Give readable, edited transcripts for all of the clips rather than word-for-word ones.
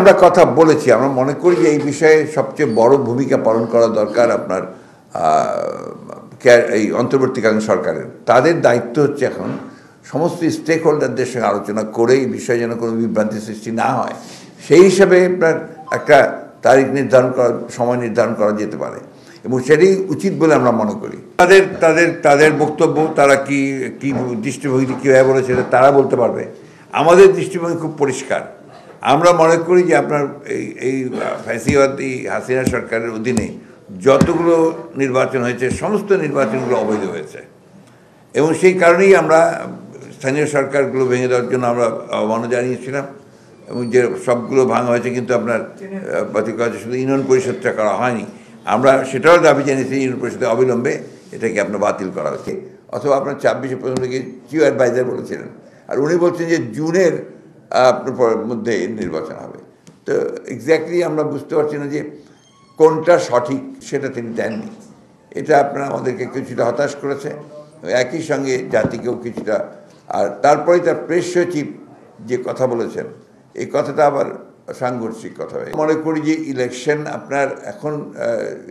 আমরা কথা বলেছি, আমরা মনে করি যে এই বিষয়ে সবচেয়ে বড় ভূমিকা পালন করা দরকার আপনার এই অন্তর্বর্তীকালীন সরকারের। তাদের দায়িত্ব হচ্ছে এখন সমস্ত স্টেক হোল্ডারদের সঙ্গে আলোচনা করে এই বিষয়ে যেন কোনো বিভ্রান্তি সৃষ্টি না হয়, সেই হিসাবে আপনার একটা তারিখ নির্ধারণ করা, সময় নির্ধারণ করা যেতে পারে, এবং সেটাই উচিত বলে আমরা মনে করি। তাদের তাদের তাদের বক্তব্য, তারা কি কি দৃষ্টিভঙ্গি কীভাবে বলেছে তারা বলতে পারবে। আমাদের দৃষ্টিভঙ্গি খুব পরিষ্কার। আমরা মনে করি যে আপনার এই ফ্যাসিবাদী হাসিনা সরকারের অধীনে যতগুলো নির্বাচন হয়েছে সমস্ত নির্বাচনগুলো অবৈধ হয়েছে, এবং সেই কারণেই আমরা স্থানীয় সরকারগুলো ভেঙে দেওয়ার জন্য আমরা আহ্বান জানিয়েছিলাম, এবং যে সবগুলো ভাঙা হয়েছে কিন্তু আপনার শুধু ইউনিয়ন পরিষদটা করা হয়নি। আমরা সেটাও দাবি জানিয়েছি ইউনিয়ন পরিষদে অবিলম্বে এটাকে আপনার বাতিল করা হয়েছে, অথবা আপনার 26শে প্রথম থেকে চিফ অ্যাডভাইজার বলেছিলেন, আর উনি বলছেন যে জুনের মধ্যে নির্বাচন হবে। তো এক্স্যাক্টলি আমরা বুঝতে পারছি না যে কোনটা সঠিক, সেটা তিনি দেননি। এটা আপনারা আমাদেরকে কিছুটা হতাশ করেছে, একই সঙ্গে জাতিকেও কিছুটা। আর তারপরে তার প্রেস সচিব যে কথা বলেছেন, এই কথাটা আবার সাংঘর্ষিক কথা হয়। মনে করি যে ইলেকশন আপনার এখন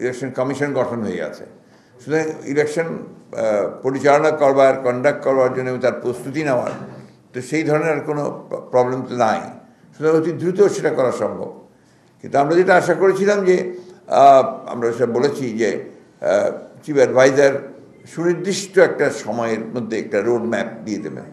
ইলেকশন কমিশন গঠন হয়ে গেছে, সুতরাং ইলেকশন পরিচালনা করবার, কন্ডাক্ট করবার জন্য তার প্রস্তুতি নেওয়ার, তো সেই ধরনের আর কোনো প্রবলেম তো নাই, সুতরাং অতি দ্রুত সেটা করা সম্ভব। কিন্তু আমরা যেটা আশা করেছিলাম যে আমরা সেটা বলেছি যে চিফ অ্যাডভাইজার সুনির্দিষ্ট একটা সময়ের মধ্যে একটা রোড ম্যাপ দিয়ে দেবেন।